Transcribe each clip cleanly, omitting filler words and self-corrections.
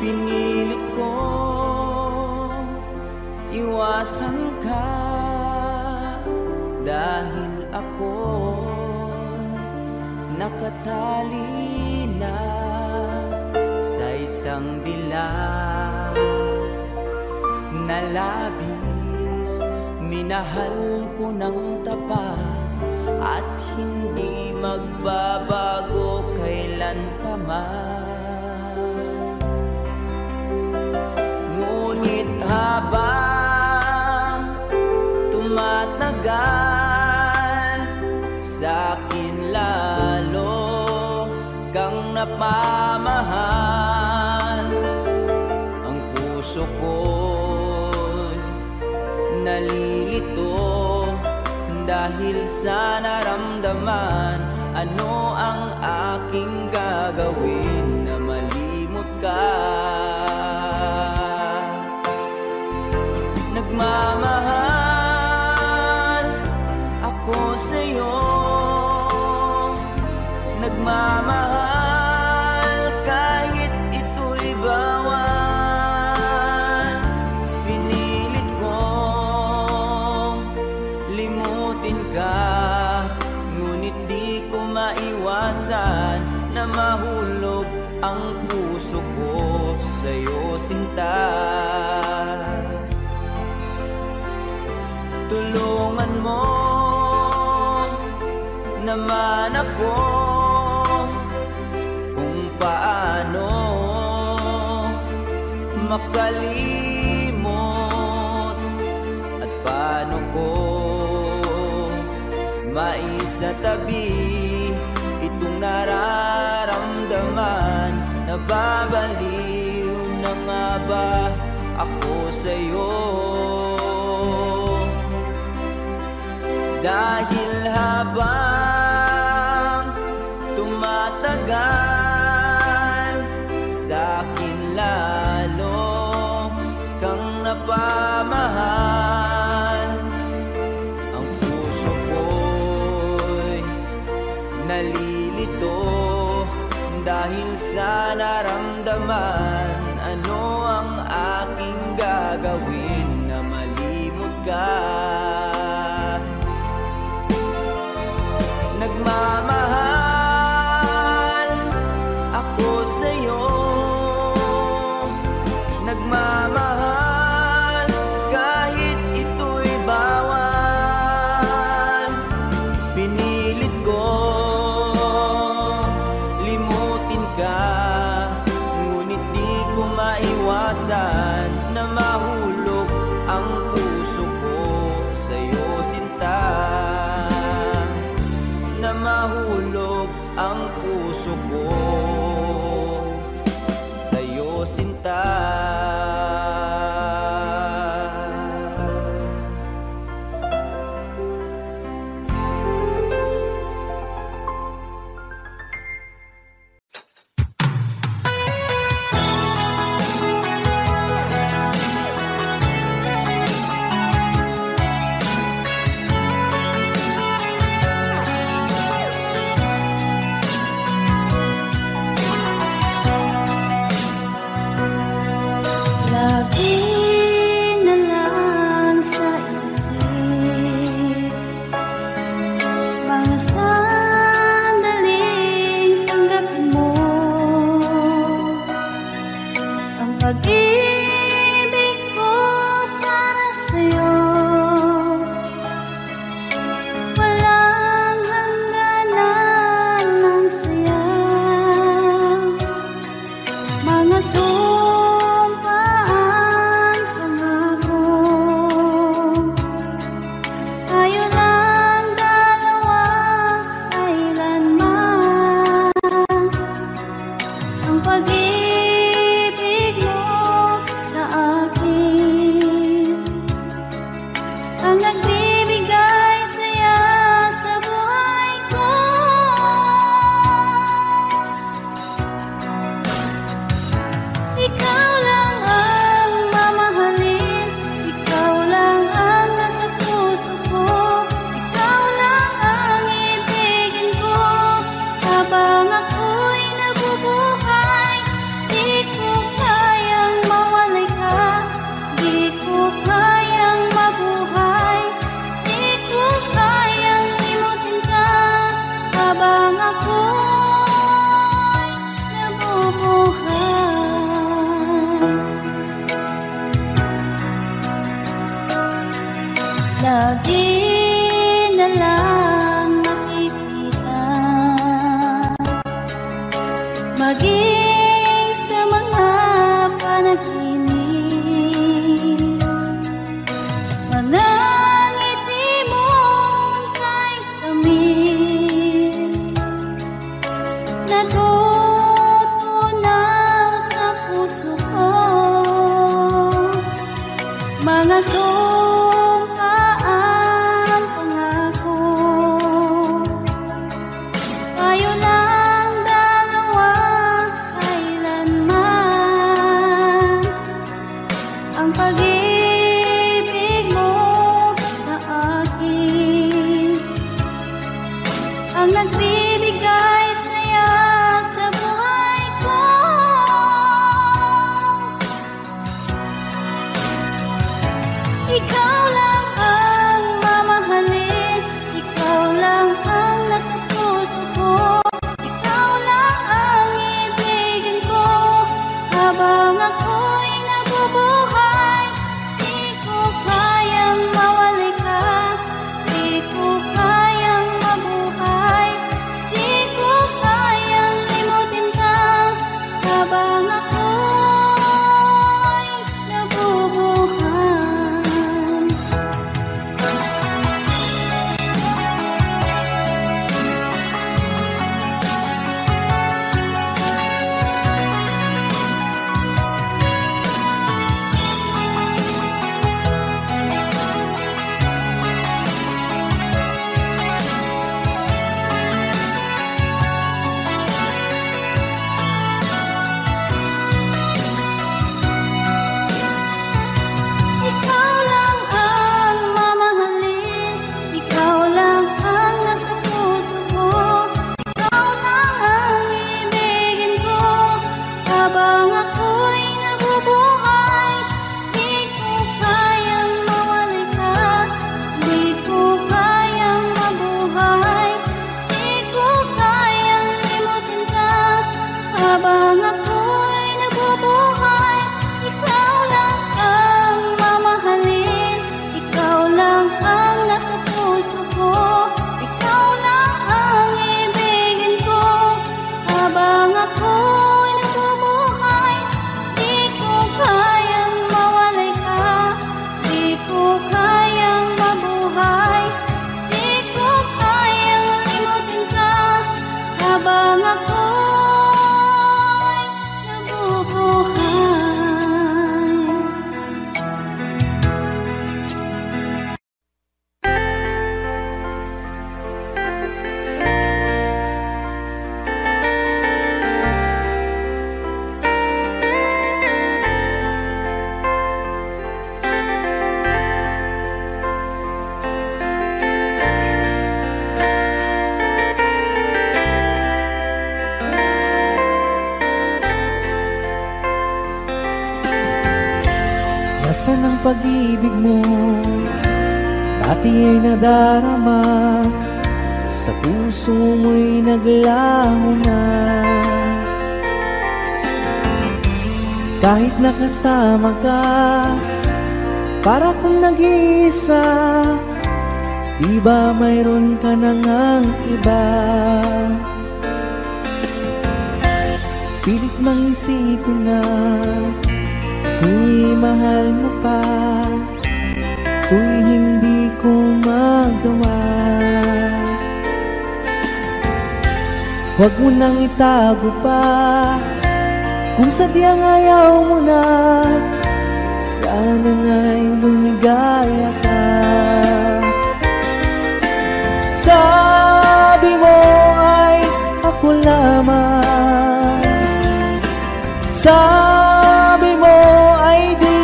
Pinilit ko iwasan ka dahil ako nakatali na sa isang dilag na labis. Minahal ko ng tapat at hindi magbabago kailan pa man. Ngunit habang tumatagal, sa'kin lalo kang napamahal. Ang puso ko'y nalilito dahil sa naramdaman. Ano ang aking gagawin na malimot ka? Nagmamahal ako sa'yo, nagmamahal kahit ito'y bawal. Pinilit kong limutin ka, ngunit di ko maiwasan na mahulog ang puso ko sa'yo, sinta. Tulungan mo naman ako kung paano makalimot at paano ko maisatabi itong nararamdaman. Nababaliw na nga ba ako sa'yo? Dahil habang tumatagal, sa'kin lalo kang napamahal. Ang puso ko'y nalilito dahil sa naramdaman. Ano ang aking gagawin na malimot ka? Nagmamahal ako sa'yo, nagmamahal kahit ito'y bawal. Pinilit ko limutin ka, ngunit di ko maiwasan na mahulog ang puso ko sa'yo, sinta. Na mahulog ang puso ko sa'yo, sinta. di na lang makikita. Maging sa mga panaginip, manangiti mong kay tamis, natutunaw sa puso ko. Mga sumpaang pangako, tayo lang dalawa kailanman. Ang pag-ibig mo sa akin ang nagbibigay saya sa buhay ko. Ikaw lang ang mamahalin, ikaw lang ang nasa puso ko, ikaw lang ang ibigin ko habang ako'y nabubuhay. Di ko kayang mawalay ka, di ko kayang mabuhay, di ko kayang limutin ka habang ako'y nabubuhay. Ikaw lang ang mamahalin, ikaw lang ang nasa puso ko, ikaw lang ang ibigin ko habang ako'y nabubuhay. Di ko kayang mawalay ka, di ko kayang mabuhay, di ko kayang limutin ka habang ako'y nabubuhay. Ikaw lang ang mamahalin, ikaw lang ang nasa puso ko, ikaw lang ang ibigin ko habang ako'y nabubuhay. Di ko kayang mawalay ka, di ko kayang mabuhay, di ko kayang limutin ka habang ako'y nabubuhay. Nasaan ang pag-ibig mo? Dati ay nadarama, sa puso mo'y naglaho na. Kahit nakasama ka, para kung nag-iisa, di ba mayroon ka na ngang iba? Pilit mang isipin na tuwing mahal mo pa, tuwing hindi ko magawa. Huwag mo nang itago pa, kung sadyang ayaw mo na, sana nga'y lumigaya ka. Sabi mo ay ako lamang, sabi mo ay di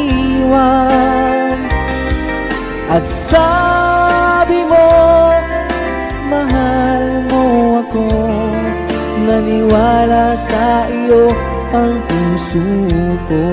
iiwan, at sabi mo mahal mo ako. Naniwala sa iyo ang puso ko.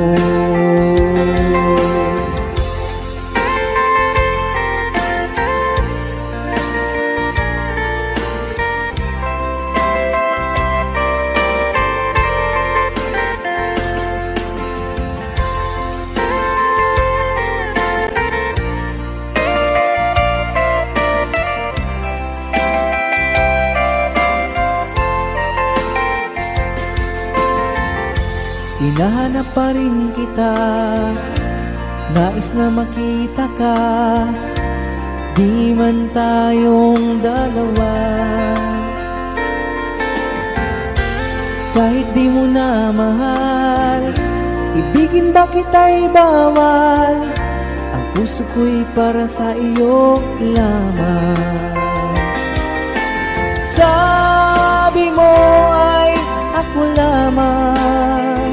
hinahanap pa rin kita. Nais na makita ka, di man tayong dalawa. Kahit di mo na mahal, ibigin ba kita'y bawal? Ang puso ko'y para sa iyo lamang. Sabi mo ay ako lamang,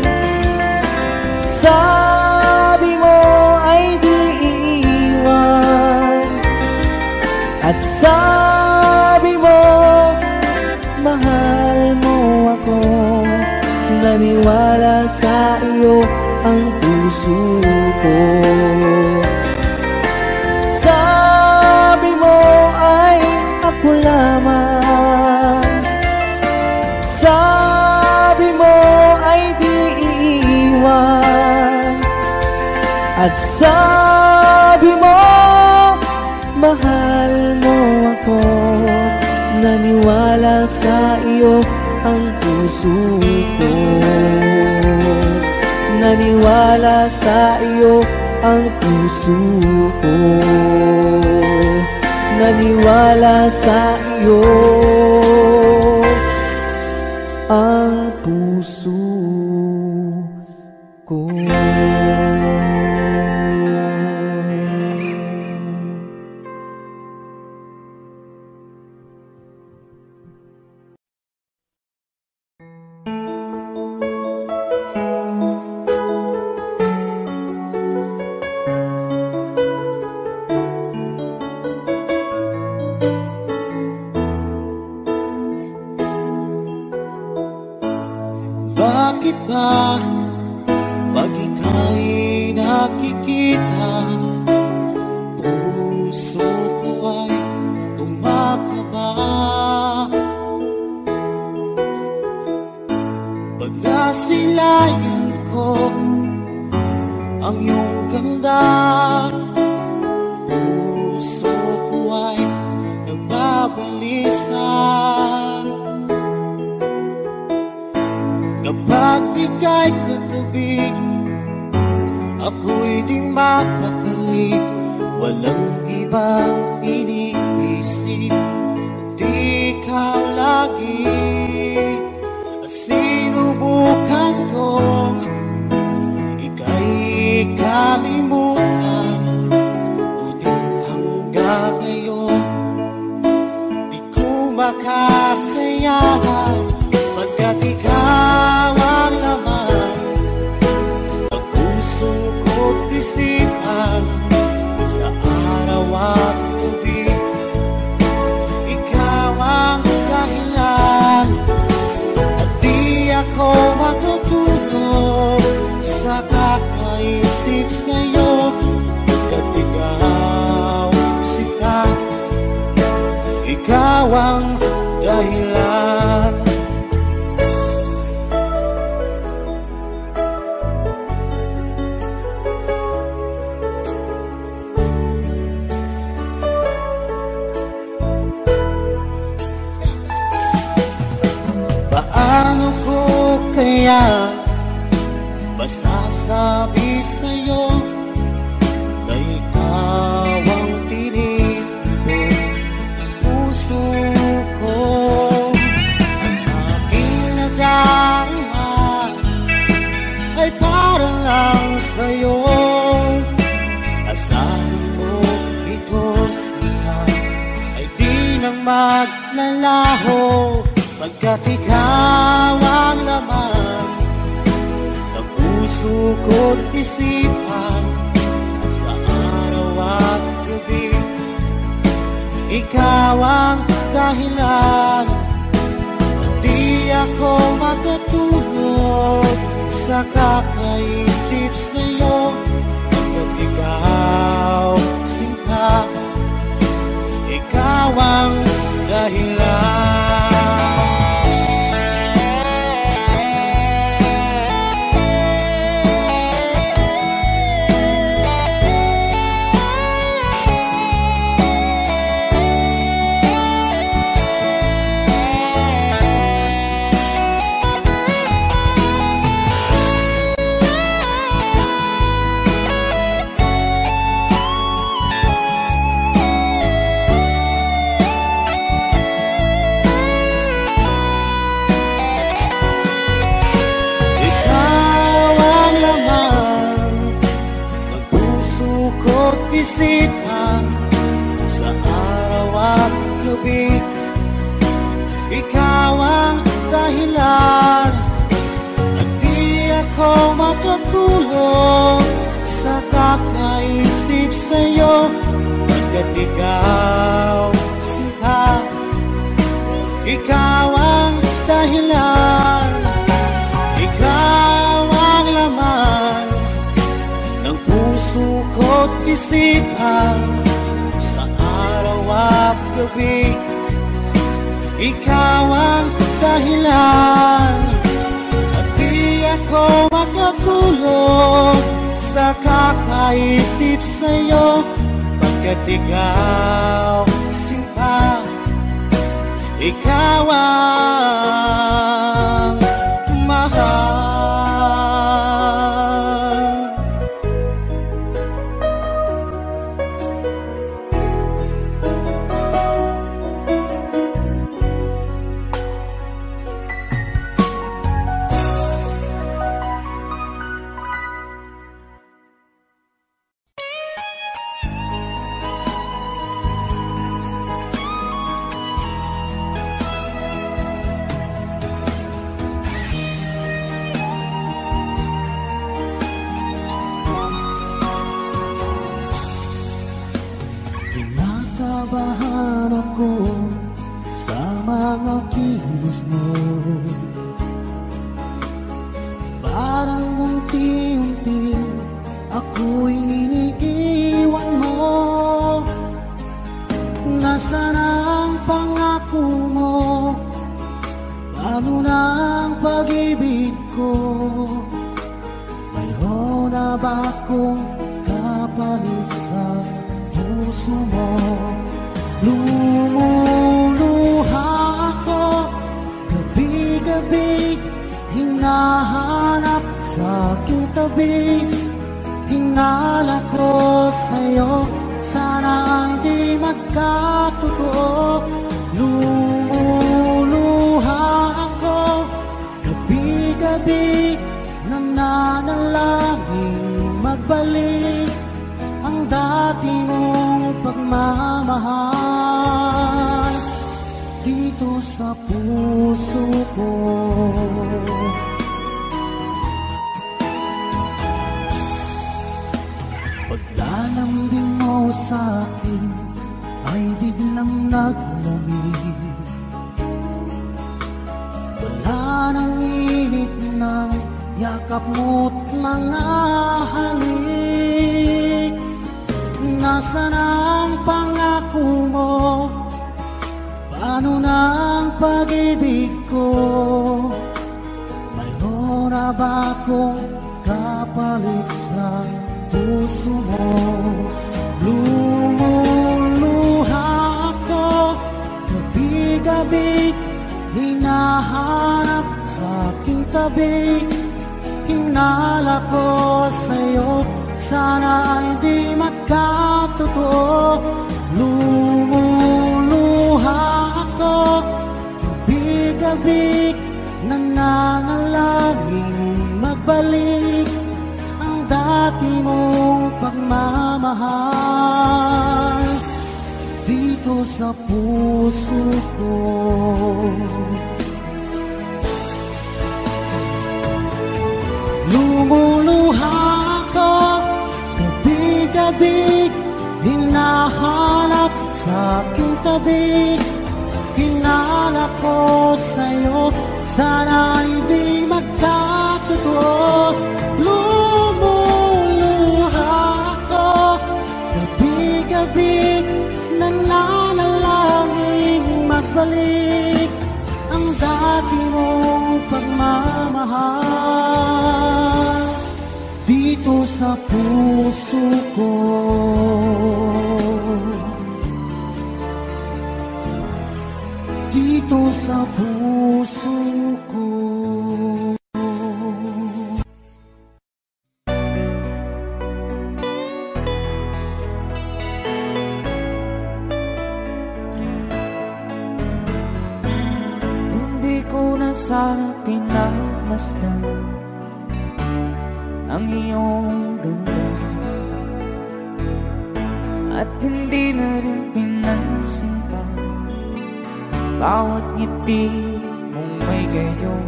sabi mo ay di iiwan, at sabi mo mahal mo ako. Naniwala sa iyo ang puso ko. Sabi mo ay ako lamang, sabi mo ay di iiwan, at sabi mo mahal mo ako. Naniwala sa iyo ang puso ko. Naniwala sa iyo ang puso ko. Naniwala sa iyo ang puso ko. Bakit ba pag ika'y nakikita, puso ko ay kumakaba? Pag nasilayan ko ang iyong ganda, puso ko ay nagbabalisa. Kapag ika'y katabi, ako'y di mapakali. Walang ibang iniisip, kundi ikaw lagi. Sinubukan kong ika'y kalimutan, ngunit hanggang ngayon di ko makakayanan. Pagkat ikaw ang laman ng puso ko't isipan, sa araw at gabi ikaw ang dahilan. At di ako makatulog sa kakaisip sa'yo, pagkat ikaw sila, ikaw ang dahilan. Paano ko kaya masasabi sa'yo na ikaw ang tinitibok ng puso ko? Ang aking nadarama ay para lang sa'yo. Asahan mo ito siya ay di nang maglalaho, pagkat ikaw ang laman ng puso ko't isipan, sa araw at gabi ikaw ang dahilan. Di ako makatulog sa kakaisip sa'yo, pagkat ikaw sinta, ikaw ang dahilan. isipan sa araw at gabi. Ikaw ang dahilan at di ako makatulog sa kakaisip sa'yo, pagkat ikaw sinta. Ikaw ang dahilan, ikaw ang laman ng puso ko't isipan sa araw at gabi. Ikaw ang dahilan at di ako makatulog sa kakaisip sa'yo, pagkat ikaw sinta. Ikaw ang mahal. Kinakabahan ako sa mga kilos mo, parang unti-unti ako'y iniiwan mo. Nasaan ang pangako mo? Paano na ang pag-ibig ko? Mayroon na ba akong kapalit sa puso mo? Lumuluha ako gabi-gabi, hinahanap sa aking tabi. Hinala ko sa'yo, sana hindi magkatotoo. Lumuluha ako gabi-gabi, nananalangin magbalik ang dati mong pagmamahal dito sa puso ko. Paglalambing mo sa'kin ay biglang naglamig. Wala nang init ng yakap mo't mga halik. Nasaan ang pangako mo? Paano na ang pag-ibig ko? Mayroon na ba akong kapalit sa puso mo? Lumuluha ako gabi-gabi, hinahanap sa aking tabi. Hinala ko sa'yo, sana hindi magkatotoo. Lumuluha ako gabi-gabi, nananalangin magbalik ang dati mong pagmamahal dito sa puso ko. Lumuluha ako gabi-gabi, hinahanap sa aking tabi. Hinala ko sa'yo, sana hindi magkatotoo. Lumuluha ako gabi-gabi, nananalangin magbalik ang dati mong pagmamahal dito sa puso ko. Dito sa puso ko. Hindi ko na sana pinagmasdan ang iyong ganda. at hindi na rin pinansin pa. Bawat ngiti mong may gayon,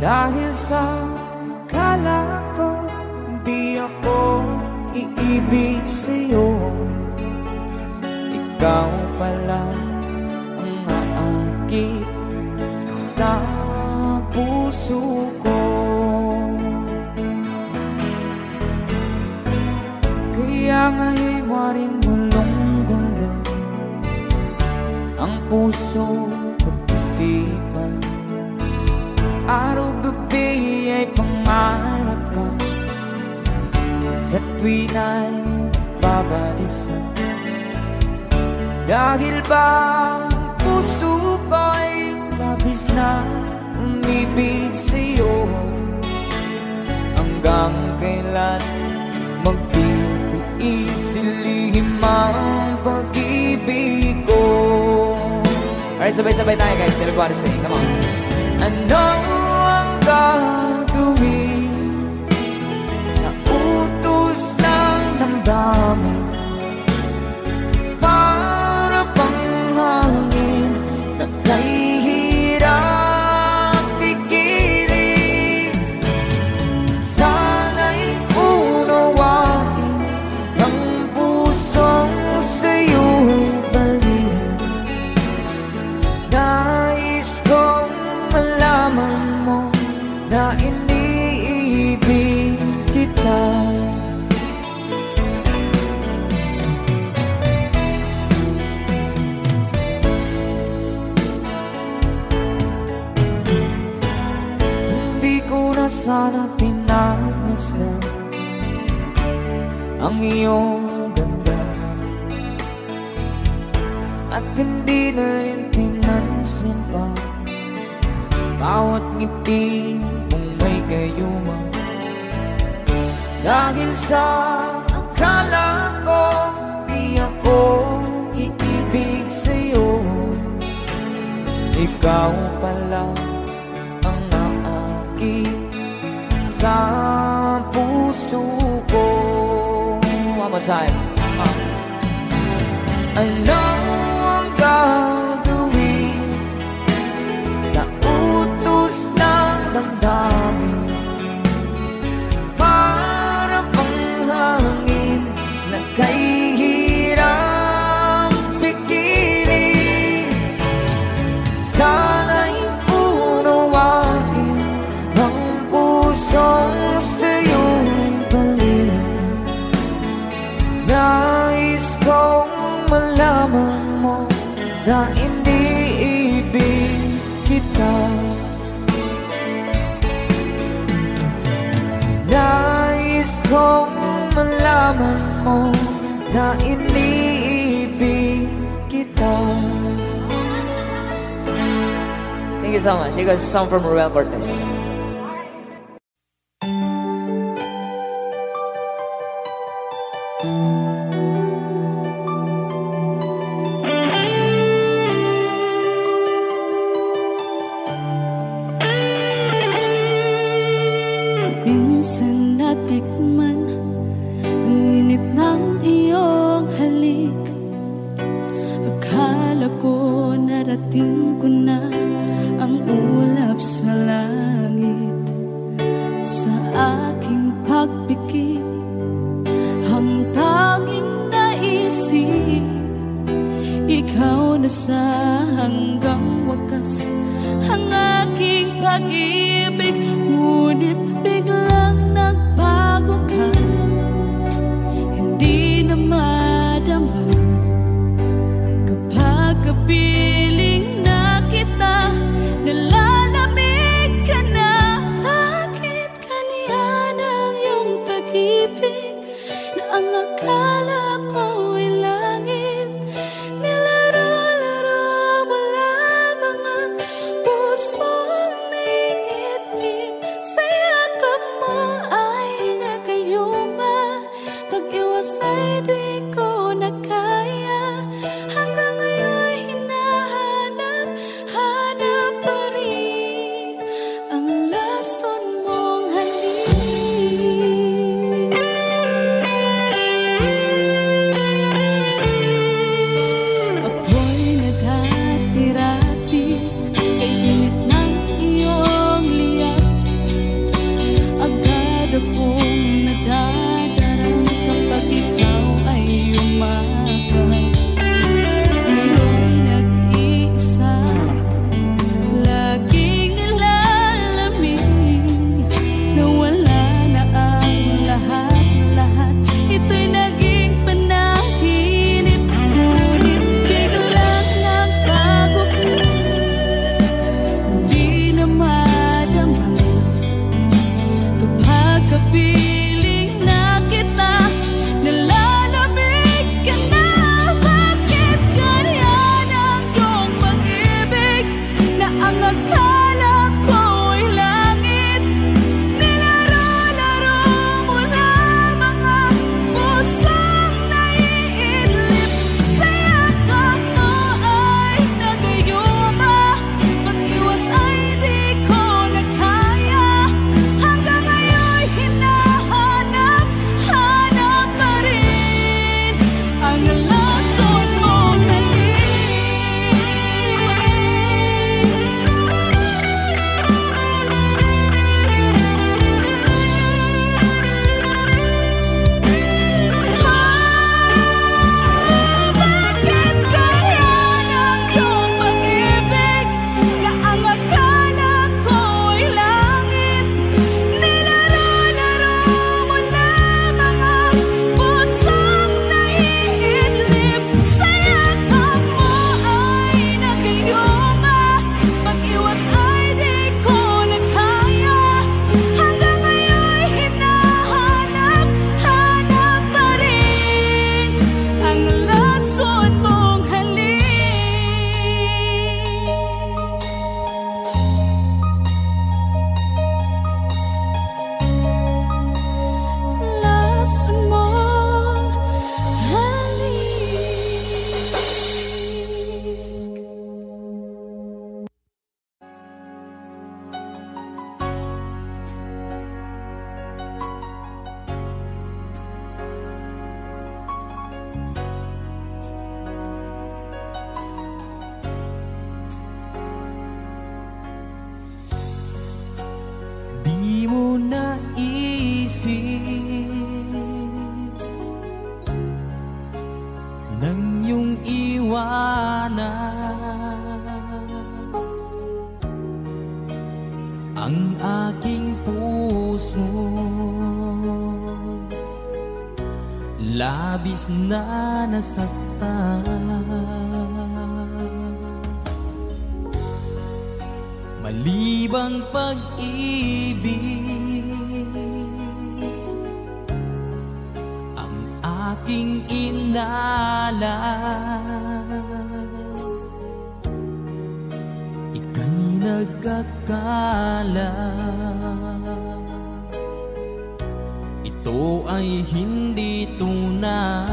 dahil sa akala ko di ako iibig sa'yo. Ikaw pala ang aakit sa puso ko. Kaya nga'y waring gulong-gulong ang puso at isipan. Araw-gabi ay pangarap ka, at sa tuwin ay babalisan. Dahil ba ang puso ko'y labis na umibig sa'yo? Hanggang kailan magtitiis ilihim ang pag-ibig ko? Alright, sabay-sabay tayo guys. Everybody sing, come on. Ano ang gagawin sa utos ng damdamin? Para pang hangin na kay hirap pigilan. Sana'y unawain ang pusong sa'yo'y baliw. Nais kong malaman mo na iniibig kita. Hindi ko na sana pinagmasdan ang iyong ganda, at hindi na rin pinansin pa bawat ngiti mong may gayuma. Dahil sa akala ko di ako iibig sa'yo. Ikaw pala ang naakit sa puso ko. One more time. Ano ang gagawin sa utos ng damdamin? Para pang hangin na kay hirap pigilan. Sana'y unawain ang pusong sa'yo'y baliw. Nais kong malaman mo na iniibig kita. Nais kong malaman mo na iniibig kita. Thank you so much. You guys, a song from Ruel Cortez. Minsan natikman ang init ng iyong halik. Akala ko narating ko na ang ulap sa langit. Sa aking pagpikit, ang tanging naisip, ikaw na sa hanggang wakas ang aking pag-ibig. Ngunit biglang nagbago ka, hindi na madama kapag kapiling na kita. Nalalamig ka na, bakit kaniya ng iyong pag-ibig na ang akala ko ay langit? Nilaro-laro mo lamang ang pusong may piling na kita. Nalalamig ka na. Bakit ganyan ang iyong pag-ibig na ang akala ko'y langit? Nilaro-laro mo na mga pusong naiidlip. Sa yakap mo ay nagayuma. Pag-iwas ay di ko na kaya. Hanggang ngayon hinahanap pa rin ang lason mong halik. Bakit ganyan ang iyong pag-ibig na ang akala ko'y langit? Nilaro-laro mo na mga pusong naiidlip. Sa yakap mo ay nagayuma. Pag-iwas ay di ko na kaya. Hanggang ngayon hinahanap pa rin ang lason mong halik. Lason mong halik. Di mo naisip nang iyong iwanan ang aking puso. Labis na nasaktan. Malibang pag-ibig ang aking inalan. Ika'y nagkakala ito ay hindi tunay.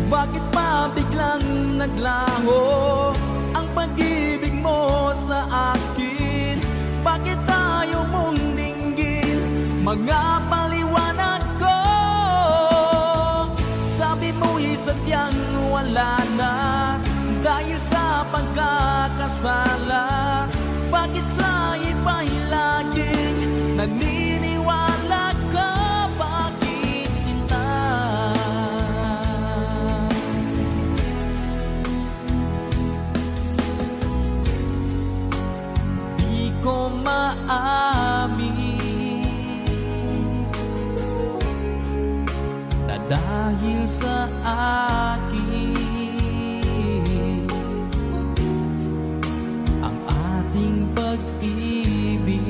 Bakit pa biglang naglaho ang pag-ibig mo sa akin? Bakit tayo mong dinggin mga paliwanag ko? Sabi mo'y sadyang wala na dahil sa pagkakasala. Bakit sa iba'y laging naniniwala ka? Bakit sinta? Di ko maamin na dahil sa akin ang ating pag-ibig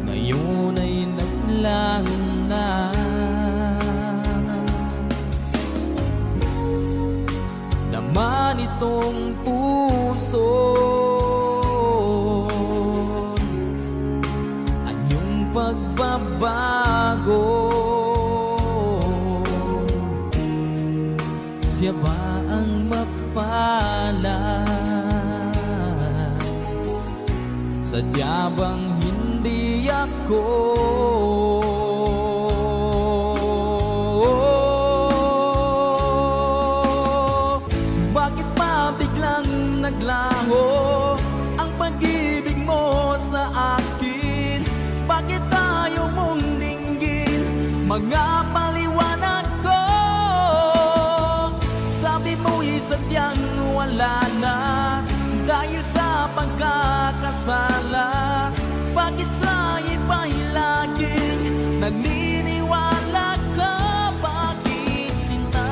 ngayon ay naglaho na. Naman itong puso anyong pagbabago. Siya ba ang mapalad? Sadya bang hindi ako? Bakit pa biglang naglaho ang pag-ibig mo sa akin? Bakit tayo mong dinggin mga paliwanag ko? Sabi mo'y sadyang wala na dahil sa pagkakasala. Bakit sa iba'y laging naniniwala ka? Bakit sinta?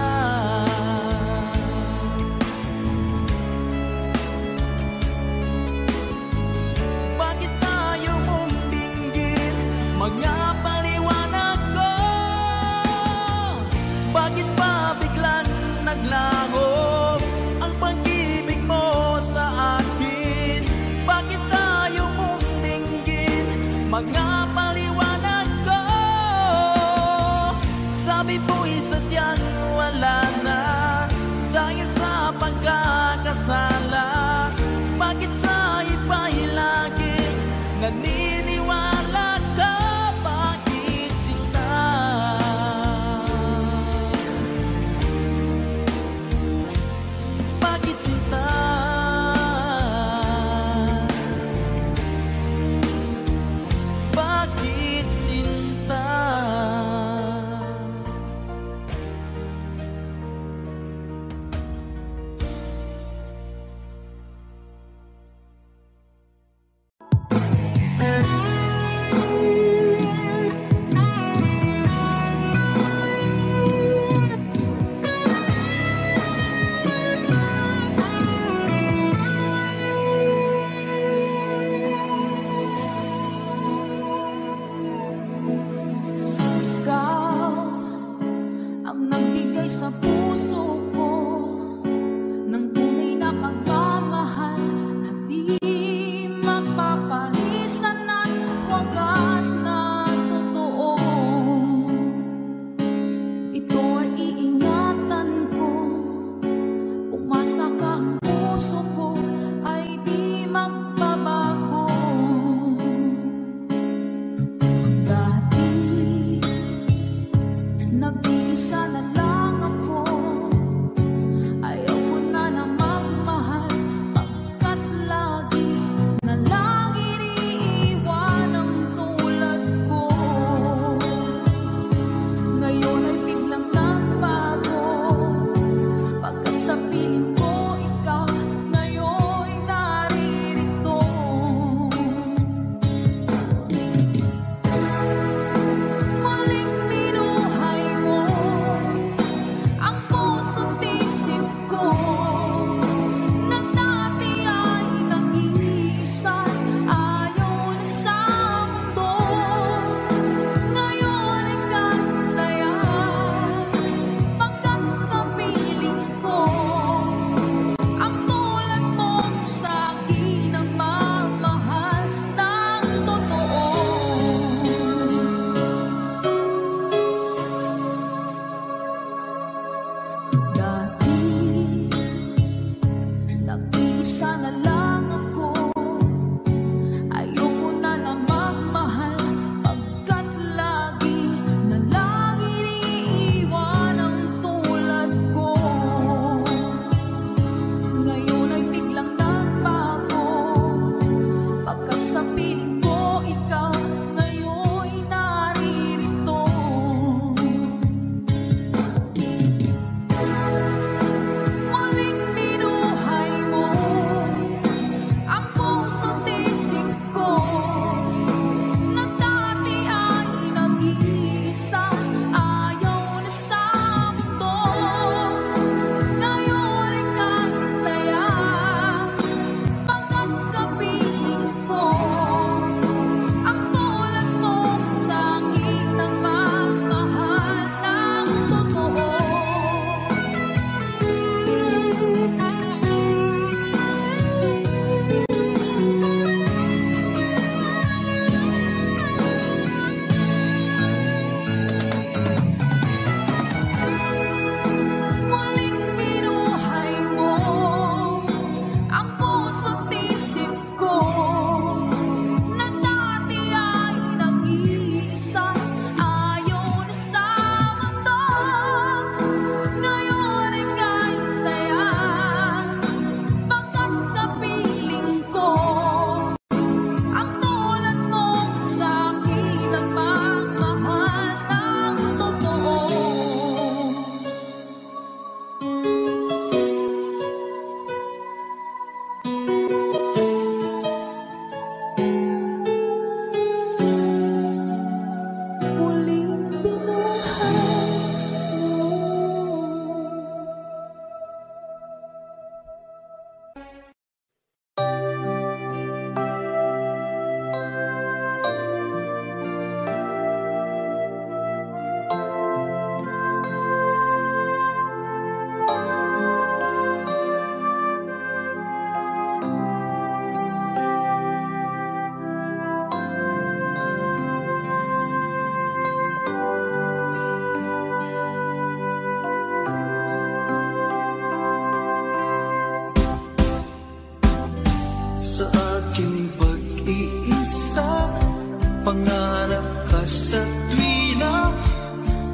pangarap ka sa tuwina,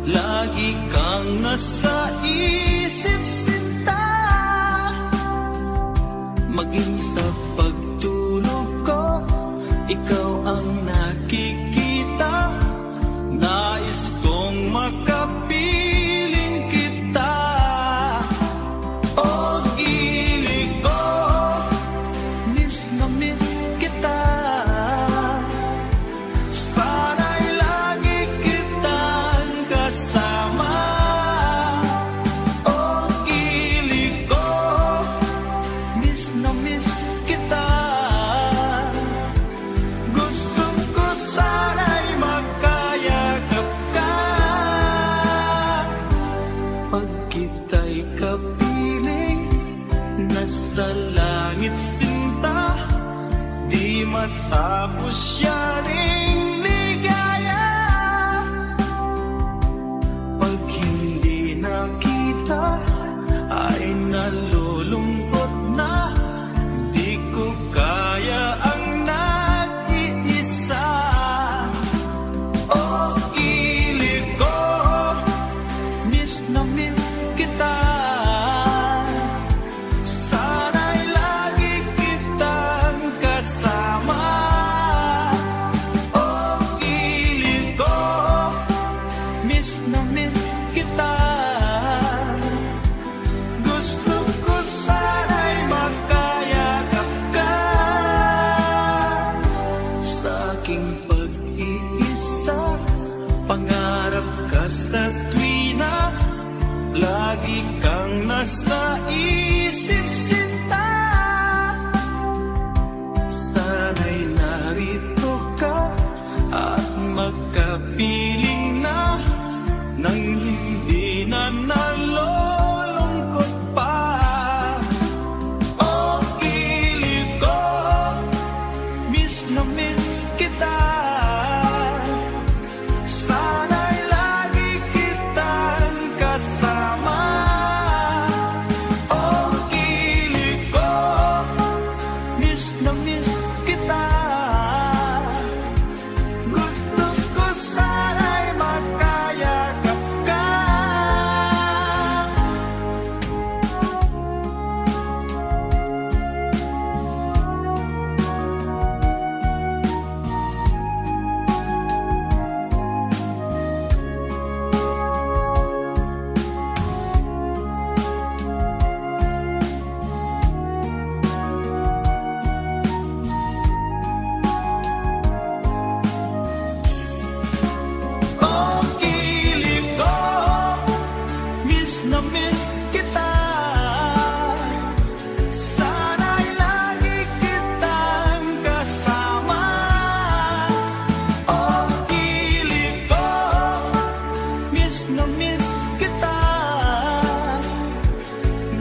lagi kang nasa isip sinta. Maging sa pagtulog ko, ikaw ang nakikita. Nais kong makapiling kita. O gilig ko, miss na miss kita. Sana'y lagi kitang kasama. O gilig ko, miss na miss kita. Gusto ko sana'y magkayakap ka. Pag kita'y kapiling, nasa langit sinta, di matapos siya ring ligaya. Pag hindi nakita, ay nalulungkot na. Di ko kaya ang nag-iisa. O ilig ko, miss na miss kita. Sana'y lagi kitang kasama. O ilig ko, miss na miss kita. Gusto ko sana'y magkayakap ka. Sa aking pag-iisa, pangarap ka sa tuwina, lagi kang nasa isip sinta. Sana'y narito ka at magkapiling na, nang hindi na nalulungkot pa. O ilig ko, miss na miss kita. Sana'y lagi kitang kasama. O ilig ko, miss na miss kita. Gusto ko sana'y magkayakap ka. O ilig ko, miss na miss kita. Sana'y lagi kitang kasama. O ilig ko, miss na miss kita.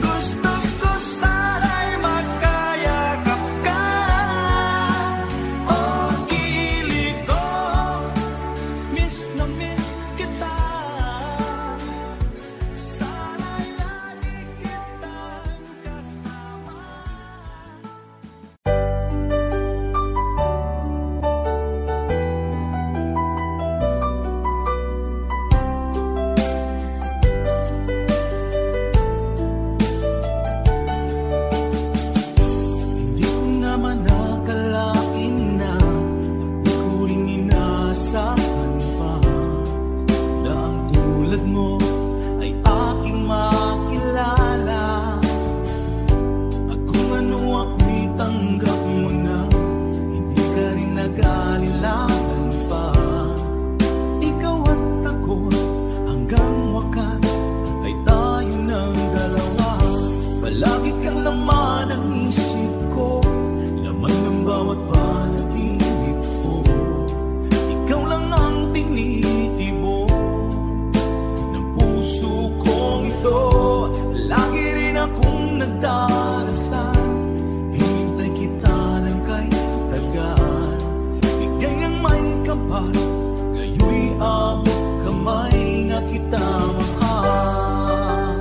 Gusto ko sana'y magkayakap ka. O ilig ko, miss na miss kita. Sana'y lagi kitang kasama. Hindi ko naman nakalain na, di ko rin inaasahan pa, na ang tulad mo ay aking makilala. At kung ano ako'y tanggap mo na, hindi ka rin nag-alilangan pa. Ikaw at ako, hanggang wakas ay tayo ng dalawa. Palagi kang laman ng isip ko, laman ng bawat panaginip ko. Ikaw lang ang tinitimo ng puso kong ito. Lagi rin akong nagdarasal, hinintay kita ng kay tagal. Bigay ng may kapal, ngayoy abot kamay nga kita mahal.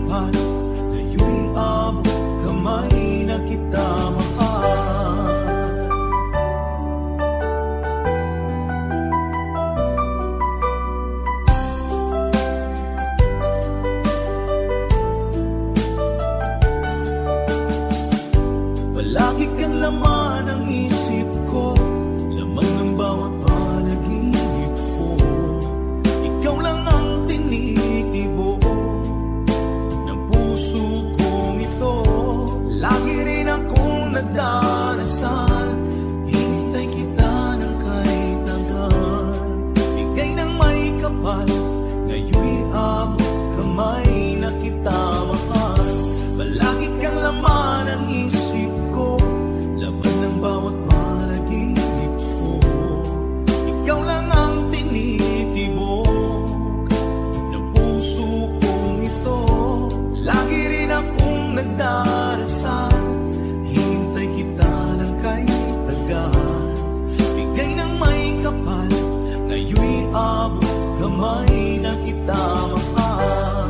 kapal, ngayon'y abot kamay na kita mahal. Palagi kang laman ng isip ko, laman ng bawat panaginip ko. Ikaw lang ang tinitibo ng puso kong ito. Lagi rin akong nagdarasal, hinintay kita ng kahit hanggan. Bigay ng may kapal, ngayon'y abot kamay na kita mahal. Palagi kang laman ng isip ko, laman ng bawat panaginip ko. Ikaw lang ang tinitibok ng puso kong ito. Lagi rin akong nagdarasal, hintay kita ng kahit tagal. Bigay ng may kapal, ngayon'y abot kamay na kita mahal.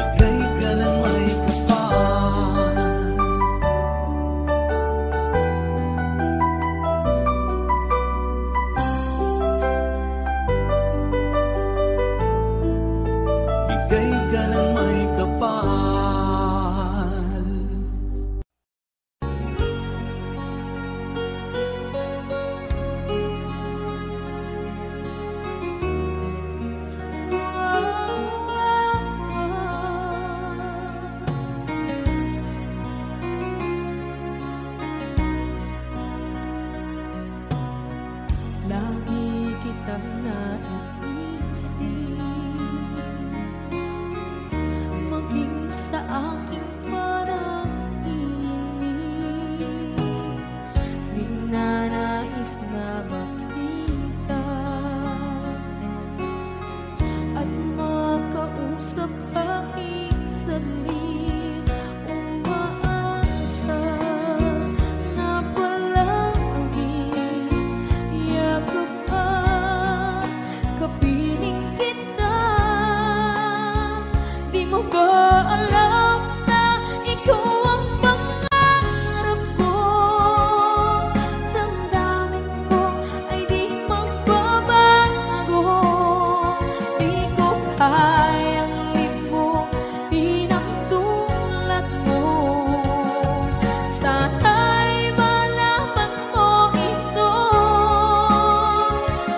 Bigay ka ng may kapal. Lagi kitang naiisip, maging sa aking panaginip. Di nanais na makita at makausap kahit saglit. Umaasa na palagi yakap at kapiling kita. Di mo ba alam na ikaw ang pangarap ko? Damdamin ko ay di magbabago. Di ko kayang limutin ang tulad mo. Sana'y malaman mo ito.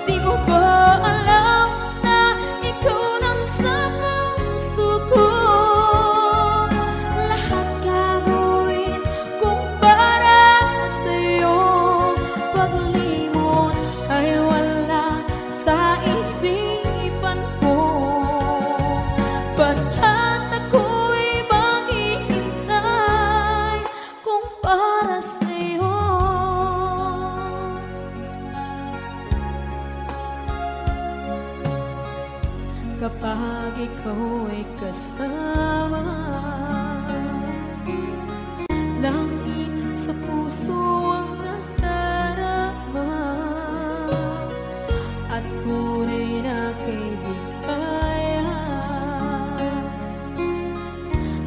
Di mo ba alam na ikaw nang sa puso ko? Lahat gagawin kung para sa'yo. Paglimot ay wala sa isipan ko. Basta't ako'y maghihintay kung para sa'yo. Kapag ikaw ay kasama, langit sa puso ang nadarama, at tunay na kaibigan.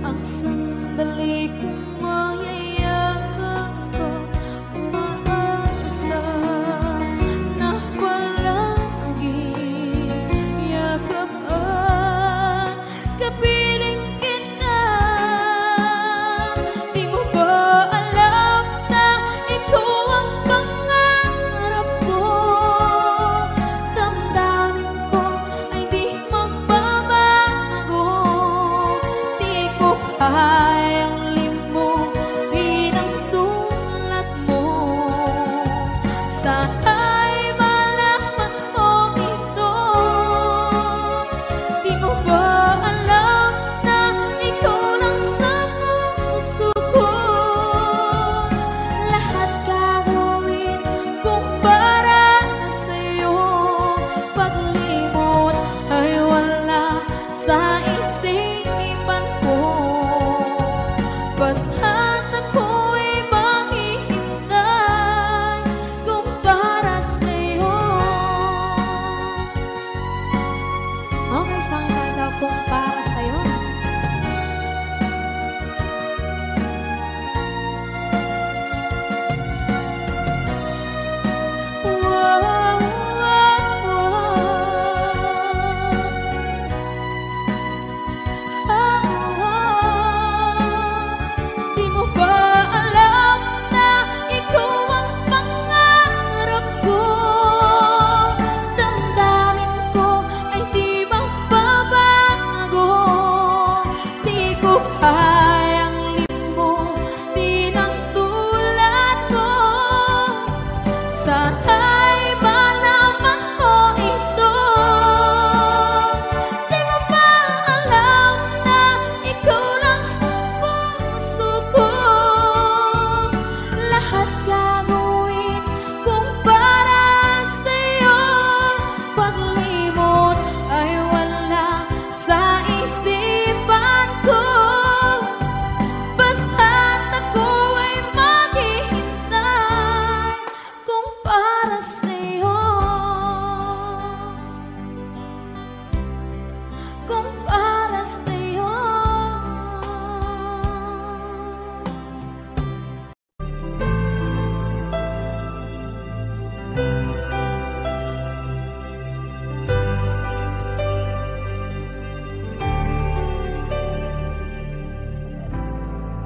Ang sandali kong mayayakap ko, umaasa na palagi yakap at kapiling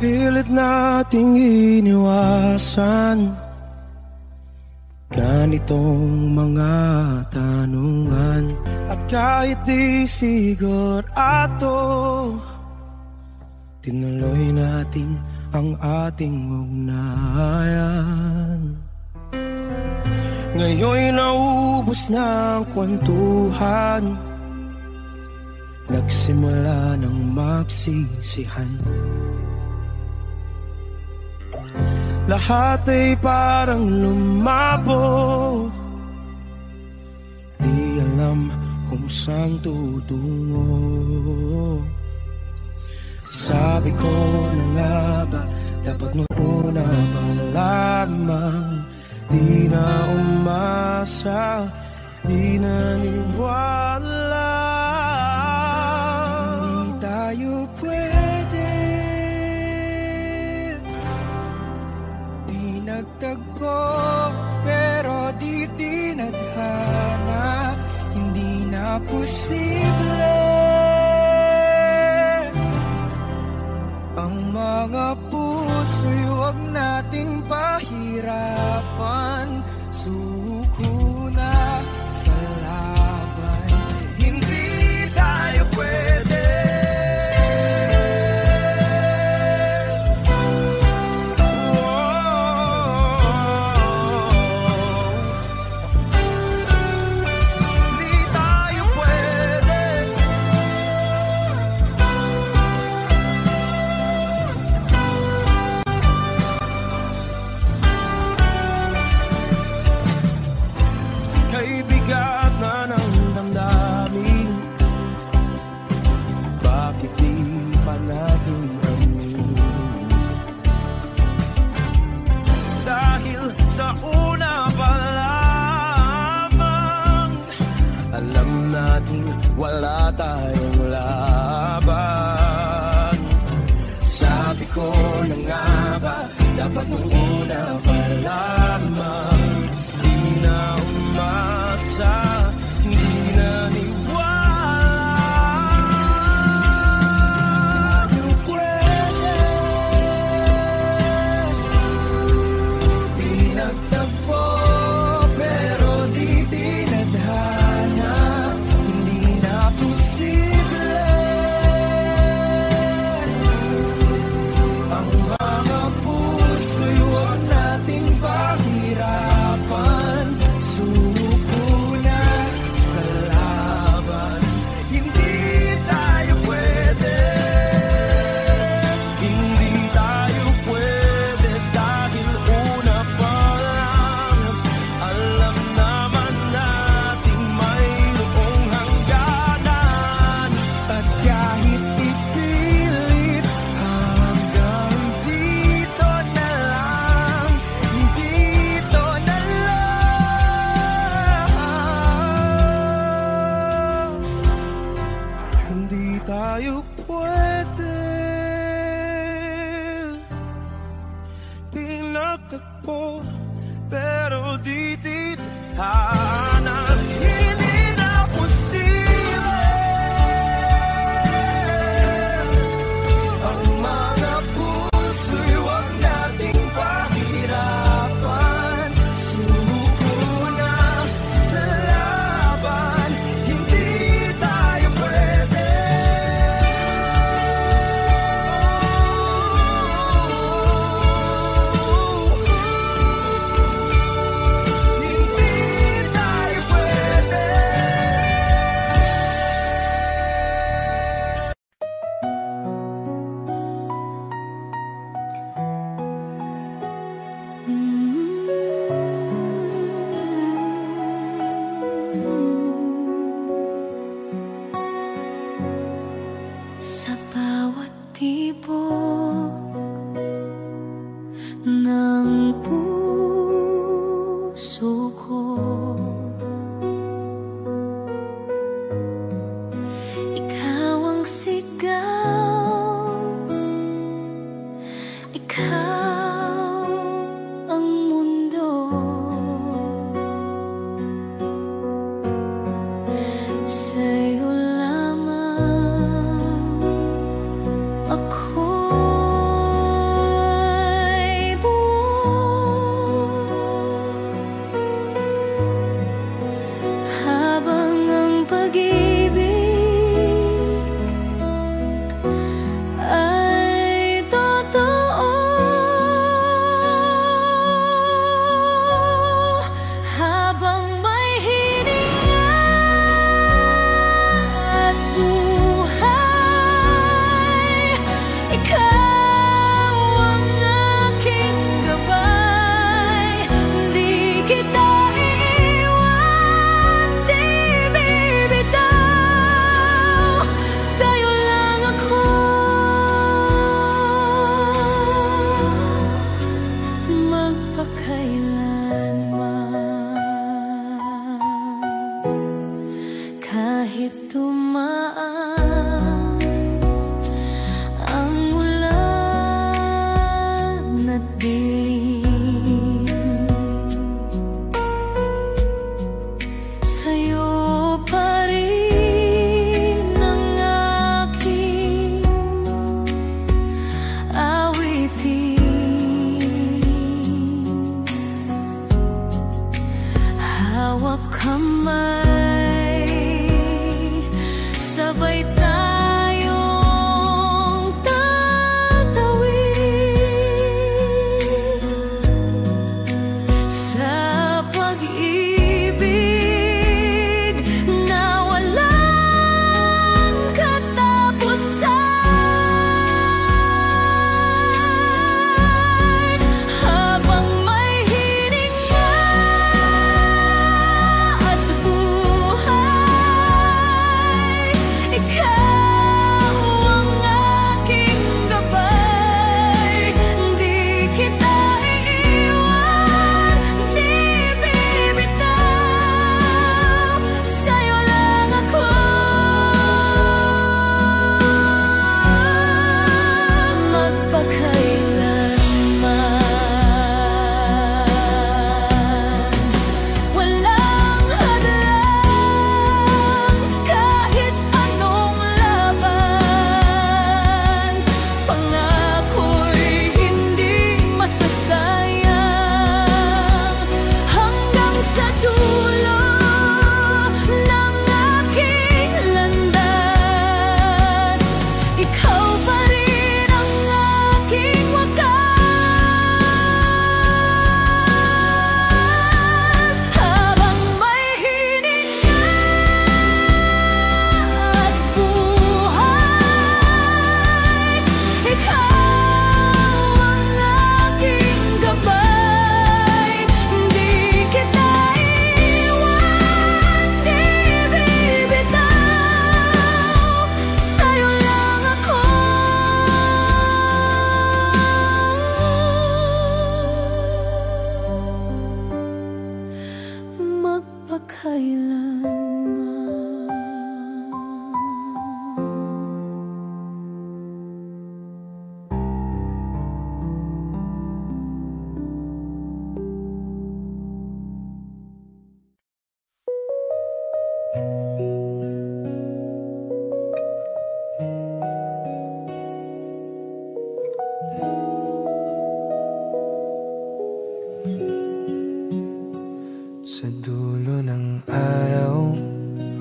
pilit nating iniwasan ganitong mga tanungan. At kahit di sigurado, tinuloy natin ang ating ugnayan. Ngayon'y naubos na ang kwentuhan, nagsimula ng magsisihan. Lahat ay parang lumabo, di alam kung saan tutungo. Sabi ko na nga ba, dapat nung una pa lamang, di na umasa, di naniwala. Hindi tayo pwede, di nagtagpo, pero di tinadhana. Hindi na posible ang mga puso'y huwag nating pahirapan. Suko na sa laban, hindi tayo pwede. Wala tayong laban. Sabi ko na nga ba, dapat nung una pa lamang, di na umasa, di na niwala. Yung pwede, di nagtagpo, pero di tinadhana. Ang mga puso'y huwag nating pahirapan. Suko na sa laban, hindi tayo pwede. Hindi tayo pwede dahil una pa lang alam naman nating mayroong hangganan. At kahit ipilit hanggang dito na lang, dito na lang. Hindi tayo pwede, pinagtagpo, pero di tithanan. Hindi na posible ang mga puso'y huwag nating pahirapan. Suko na sa laban, hindi tayo pwede. Hindi tayo pwede. Sa dulo ng araw,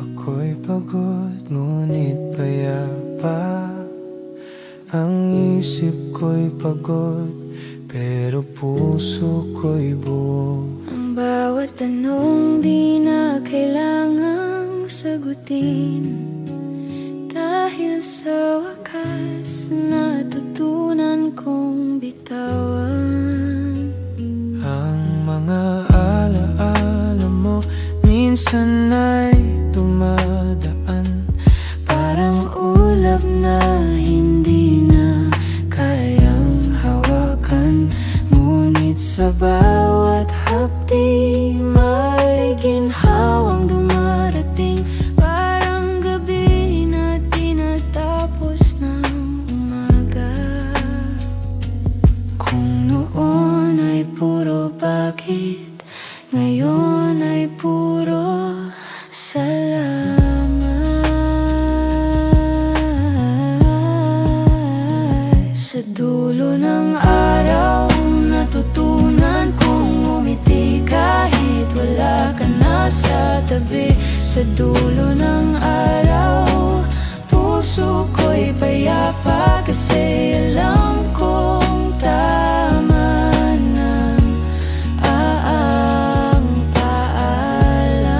ako'y pagod, ngunit payapa. Ang isip ko'y pagod, pero puso ko'y buo. Ang bawat tanong di na kailangang sagutin, dahil sa wakas natutunan kong bitawan. Ang mga alaala mo minsan ay dumadaan, parang ulap na hindi na kayang hawakan. Ngunit sa bawat hapdi may ginhawang dumarating, parang gabi na tinatapos ng umaga. Kung noon ay puro bakit, ngayon ay puro salamat. Sa dulo ng araw, natutunan kong umiti kahit wala ka na sa tabi. Sa dulo ng araw, puso ko'y payapa kasi alam kong tama na ang paalam.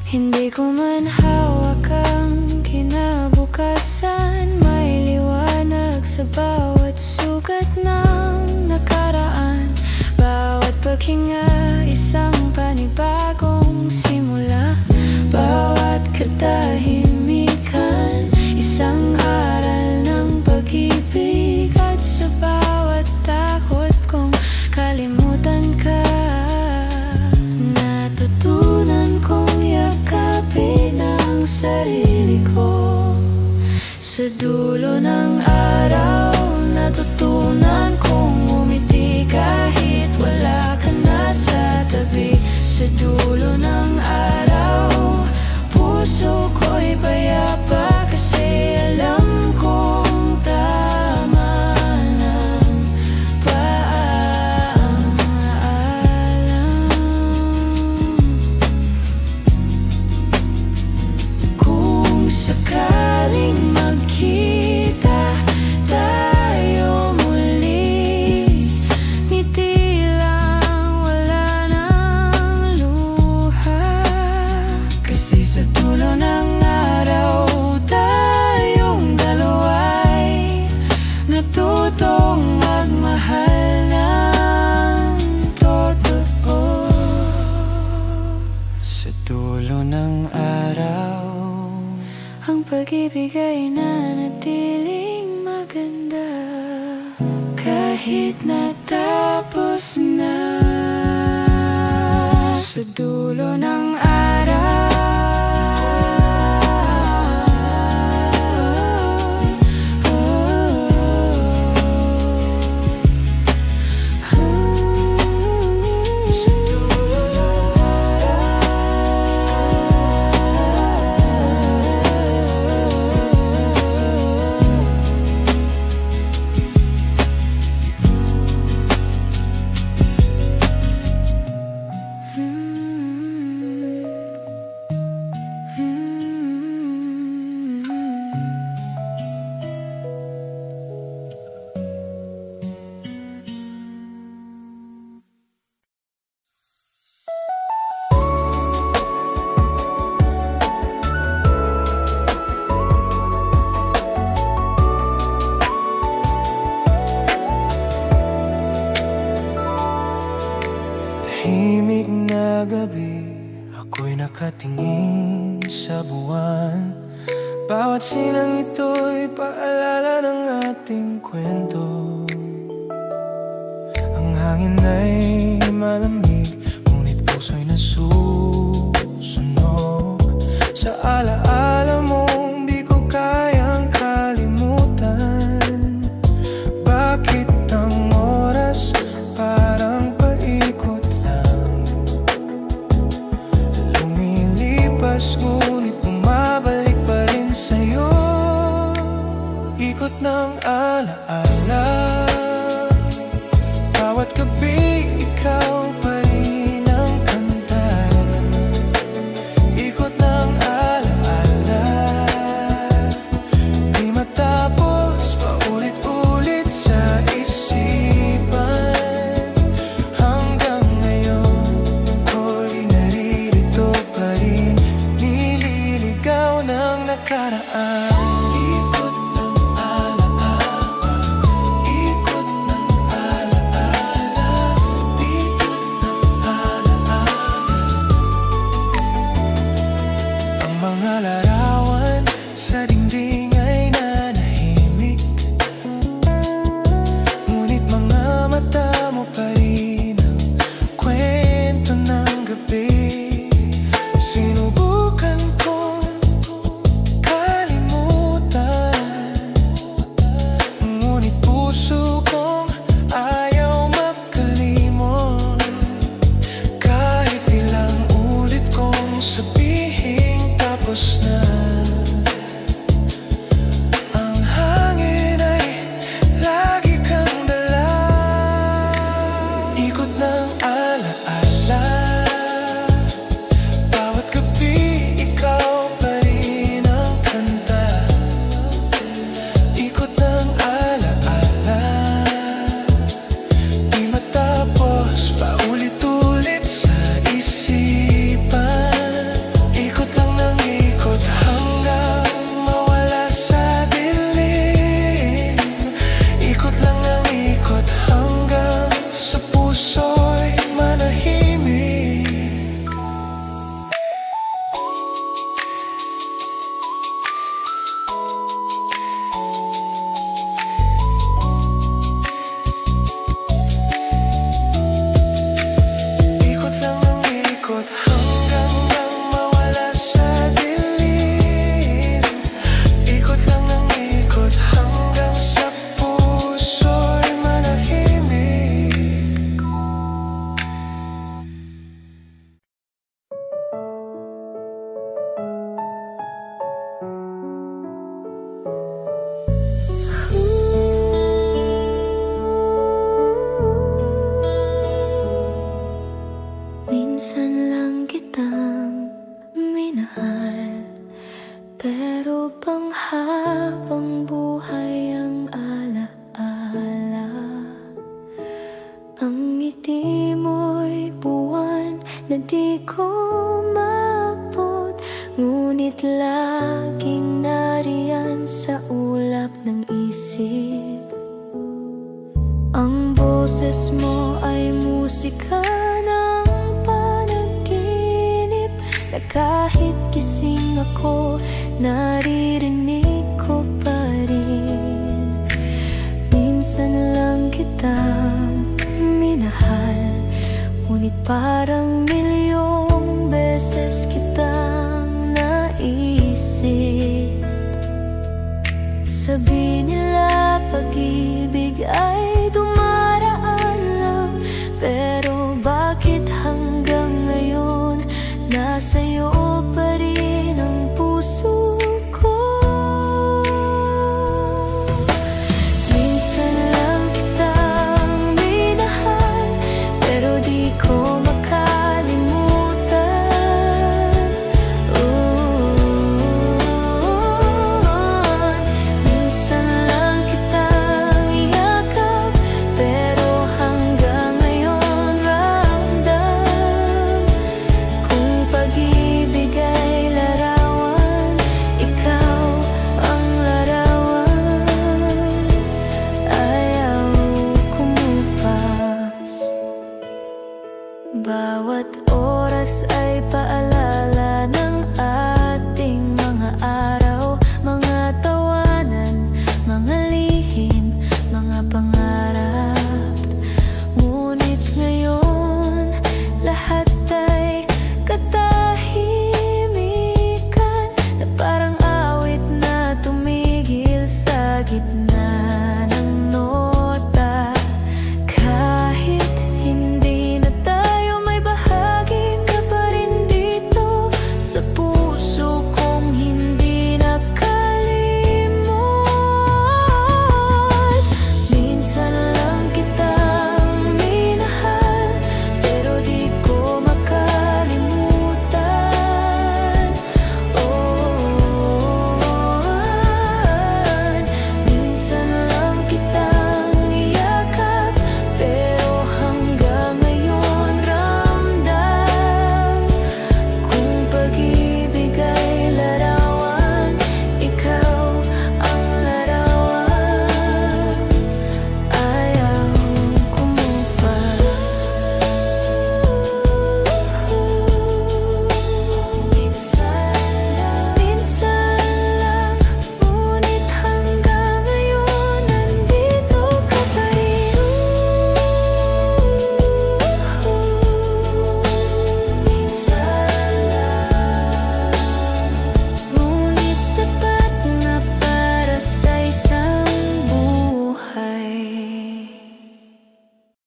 Hindi ko man hawak ang kinabukasan, may liwanag sa bawat sugat ng nakaraan. Bawat paghinga, isang panibagong simula. Bawat katahimikan, isang aral ng pag-ibig. At sa bawat takot kong kalimutan ka, natutunan kong yakapin ang sarili ko. Sa dulo ng araw, natutunan kong umiti kahit wala ka na sa tabi. Sa dulo ng araw, puso ko'y payapa kasi alam kong tama ng paalam. Kung sakaling magkita tayo muli, ngiti lang, wala nang luha. Kasi sa dulo ng araw, tayong dalawa'y natutong magmahal ng totoo. Sa dulo ng araw, ang pag-ibig ay nanatiling maganda kahit natapos na. Sa dulo ng araw, sa dulo ng tahimik na gabi, ako'y nakatingin sa buwan. Bawat silang ito'y paalala ng ating kwento. Ang hangin ay malamig, ngunit puso'y nasusunog sa alaala mong di ko kayang kalimutan. Bakit ang oras parang paikot lang, lumilipas ngunit bumabalik pa rin sa'yo. Ikot ng alaala, bawat gabi ikaw pa rin ang kanta. Ikot ng alaala, di matapos, paulit-ulit sa isipan. Hanggang ngayon ko'y naririto pa rin, nililigaw ng nakaraan. Larawan sa dingding ay nanahimik, ngunit mga mata mo pa rin ang kwento ng gabi. Sinubukan kong kalimutan, ngunit puso kong ayaw makalimot. Kahit ilang ulit kong sabihin tapos na, ang hangin ay lagi kang dala. Ikot ng alaala, bawat gabi ikaw pa rin ang kanta. Ikot ng alaala, di matapos, paulit-ulit sa isipan. Ikot lang ng ikot hanggang mawala sa dilim. Ikot lang ng ikot hanggang sa puso'y manahimik. Ikot lang ng ikot hanggang mawala sa dilim. Ikot lang ng ikot hanggang sa puso'y manahimik. Minsan lang kitang minahal, pero panghabang buhay ang alaala. Ang ngiti mo'y buwan na di ko maabot, ngunit laging nariyan sa ulap ng isip. Ang boses mo ay musika ng panaginip, na kahit gising ako, naririnig ko pa rin. Minsan lang kitang minahal, ngunit parang milyong beses kitang naisip. Sabi nila pag-ibig ay